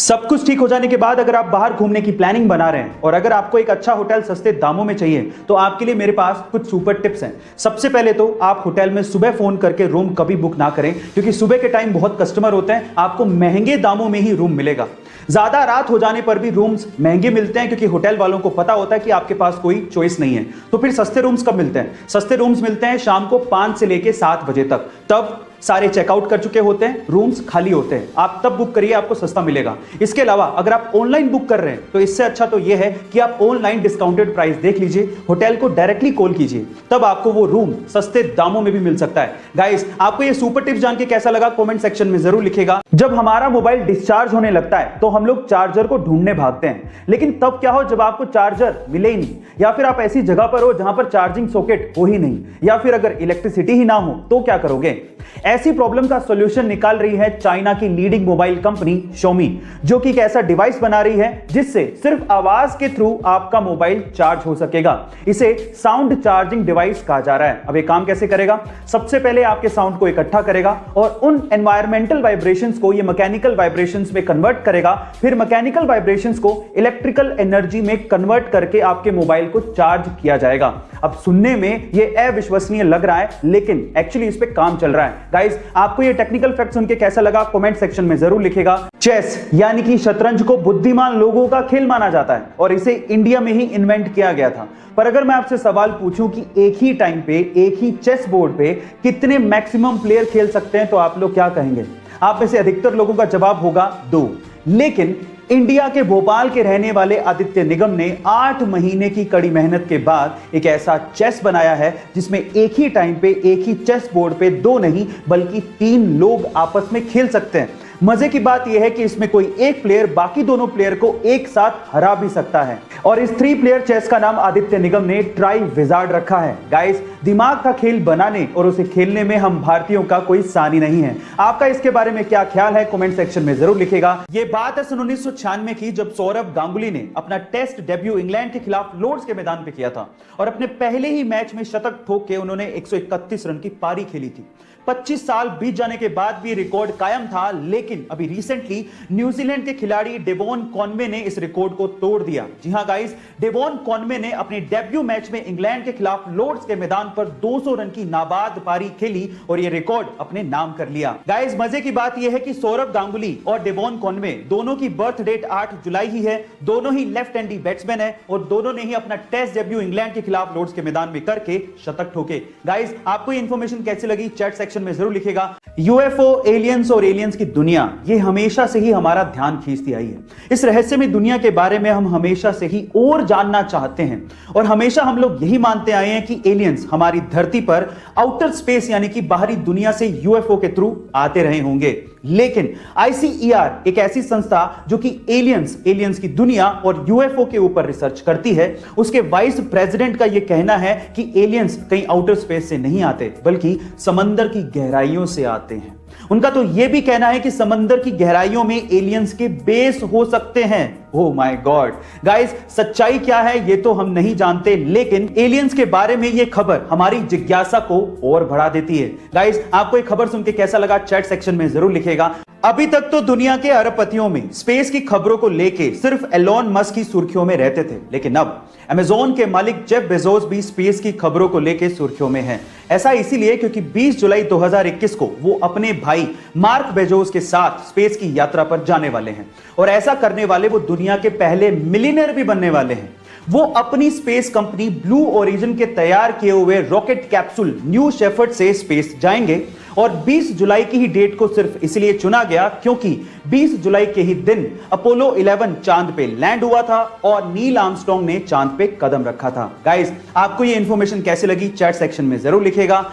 सब कुछ ठीक हो जाने के बाद अगर आप बाहर घूमने की प्लानिंग बना रहे हैं और अगर आपको एक अच्छा होटल सस्ते दामों में चाहिए तो आपके लिए मेरे पास कुछ सुपर टिप्स हैं। सबसे पहले तो आप होटल में सुबह फोन करके रूम कभी बुक ना करें, क्योंकि सुबह के टाइम बहुत कस्टमर होते हैं, आपको महंगे दामों में ही रूम मिलेगा। ज्यादा रात हो जाने पर भी रूम्स महंगे मिलते हैं, क्योंकि होटल वालों को पता होता है कि आपके पास कोई चॉइस नहीं है। तो फिर सस्ते रूम्स कब मिलते हैं? सस्ते रूम्स मिलते हैं शाम को 5 से लेके 7 बजे तक। तब सारे चेकआउट कर चुके होते हैं, रूम्स खाली होते हैं, आप तब बुक करिए, आपको सस्ता मिलेगा। इसके अलावा अगर आप ऑनलाइन बुक कर रहे हैं तो इससे अच्छा तो यह है कि आप ऑनलाइन डिस्काउंटेड प्राइस देख लीजिए, होटल को डायरेक्टली कॉल कीजिए, तब आपको वो रूम सस्ते दामों में भी मिल सकता है। गाइस, आपको ये सुपर टिप्स जान के कैसा लगा कमेंट सेक्शन में जरूर लिखिएगा। जब हमारा मोबाइल डिस्चार्ज होने लगता है तो हम लोग चार्जर को ढूंढने भागते हैं, लेकिन तब क्या हो जब आपको चार्जर मिले ही नहीं, या फिर आप ऐसी जगह पर हो जहां पर चार्जिंग सॉकेट हो ही नहीं, या फिर अगर इलेक्ट्रिसिटी ही ना हो तो क्या करोगे? ऐसी प्रॉब्लम का सॉल्यूशन निकाल रही है चाइना की लीडिंग मोबाइल कंपनी Xiaomi, जो कि एक ऐसा डिवाइस बना रही है जिससे सिर्फ आवाज के थ्रू आपका मोबाइल चार्ज हो सकेगा। इसे साउंड चार्जिंग डिवाइस कहा जा रहा है। अब ये काम कैसे करेगा? सबसे पहले आपके साउंड को इकट्ठा करेगा और उन एनवायरमेंटल वाइब्रेशंस को ये मैकेनिकल वाइब्रेशंस में कन्वर्ट करेगा, फिर मैकेनिकल वाइब्रेशंस को इलेक्ट्रिकल एनर्जी में कन्वर्ट करके आपके मोबाइल को चार्ज किया जाएगा। अब सुनने में ये अविश्वसनीय लग रहा है, लेकिन एक्चुअली इस पे काम चल रहा है। गाइस, आपको ये टेक्निकल फैक्ट सुन के कैसा लगा कमेंट सेक्शन में जरूर लिखिएगा। चेस यानी कि शतरंज को बुद्धिमान लोगों का खेल माना जाता है और इसे इंडिया में ही इन्वेंट किया गया था। पर अगर मैं आपसे सवाल पूछूं कि एक ही टाइम पे एक ही चेस बोर्ड पे कितने मैक्सिमम प्लेयर खेल सकते हैं तो आप लोग क्या कहेंगे? आप में से अधिकतर लोगों का जवाब होगा 2। लेकिन इंडिया के भोपाल के रहने वाले आदित्य निगम ने 8 महीने की कड़ी मेहनत के बाद एक ऐसा चेस बनाया है जिसमें एक ही टाइम पे एक ही चेस बोर्ड पे 2 नहीं बल्कि 3 लोग आपस में खेल सकते हैं। मजे की बात यह है कि इसमें कोई एक प्लेयर बाकी दोनों प्लेयर को एक साथ हरा भी सकता है, और इस 3 प्लेयर चेस का नाम आदित्य निगम ने ट्राई विजार्ड रखा है। गाइस, दिमाग का खेल बनाने और उसे खेलने में हम भारतीयों का कोई सानी नहीं है। आपका इसके बारे में क्या ख्याल है कमेंट सेक्शन में जरूर लिखिएगा। ये बात है सन 1996 की, जब सौरभ गांगुली ने अपना टेस्ट डेब्यू इंग्लैंड के खिलाफ लॉर्ड्स के मैदान पे किया था और अपने पहले ही मैच में शतक ठोक के उन्होंने 131 रन की पारी खेली थी। 25 साल बीत जाने के बाद भी रिकॉर्ड कायम था, लेकिन अभी रिसेंटली न्यूजीलैंड के खिलाड़ी डेवॉन कॉनवे ने इस रिकॉर्ड को तोड़ दिया। जी हां गाइस, डेवॉन कॉनवे ने अपने डेब्यू मैच में इंग्लैंड के खिलाफ लॉर्ड्स के मैदान पर 200 रन की नाबाद पारी खेली और यह रिकॉर्ड अपने नाम कर लिया। गाइस, मजे की बात यह है कि सौरभ गांगुली और डेवॉन कॉनवे दोनों की बर्थ डेट 8 जुलाई ही है, दोनों ही लेफ्ट हैंडी बैट्समैन है और दोनों ने ही अपना टेस्ट डेब्यू इंग्लैंड के खिलाफ लॉर्ड्स के मैदान में करके शतक ठोके। गाइस, आपको ये इंफॉर्मेशन कैसी लगी चैट सेक्शन में जरूर लिखिएगा। यूएफओ, एलियंस और एलियंस की दुनिया, ये हमेशा से ही हमारा ध्यान खींचती आई है। इस रहस्यमय दुनिया के बारे में हम हमेशा से ही और जानना चाहते हैं और हमेशा हम लोग यही मानते आए हैं कि एलियंस हमारी धरती पर आउटर स्पेस यानी कि बाहरी दुनिया से यूएफओ के थ्रू आते रहे होंगे। लेकिन आईसीईआर एक ऐसी संस्था जो कि एलियंस की दुनिया और यूएफओ के ऊपर रिसर्च करती है, उसके वाइस प्रेसिडेंट का यह कहना है कि एलियंस कहीं आउटर स्पेस से नहीं आते बल्कि समंदर की गहराइयों से आते हैं। उनका तो यह भी कहना है कि समंदर की गहराइयों में एलियंस के बेस हो सकते हैं। ओह माय गॉड गाइस, सच्चाई क्या है ये तो हम नहीं जानते, लेकिन एलियंस के बारे में यह खबर हमारी जिज्ञासा को और बढ़ा देती है। गाइस, आपको ये खबर सुन के कैसा लगा चैट सेक्शन में जरूर लिखिएगा। अभी तक तो दुनिया के अरबपतियों में स्पेस की खबरों को लेके सिर्फ एलोन मस्क की सुर्खियों में रहते थे, लेकिन अब अमेज़न के मालिक जेफ बेजोस भी स्पेस की खबरों को लेके सुर्खियों में हैं। ऐसा इसीलिए क्योंकि 20 जुलाई 2021 को वो अपने भाई मार्क बेजोस के साथ स्पेस की यात्रा पर जाने वाले हैं, और ऐसा करने वाले वो दुनिया के पहले मिलियनेयर भी बनने वाले हैं। वो अपनी स्पेस कंपनी ब्लू ओरिजिन के तैयार किए हुए रॉकेट कैप्सूल न्यू शेफर्ड से स्पेस जाएंगे, और 20 जुलाई की ही डेट को सिर्फ इसलिए चुना गया क्योंकि 20 जुलाई के ही दिन अपोलो 11 चांद पे लैंड हुआ था और नील आर्मस्ट्रांग ने चांद पे कदम रखा था। गाइस, आपको ये इंफॉर्मेशन कैसी लगी चैट सेक्शन में जरूर लिखिएगा।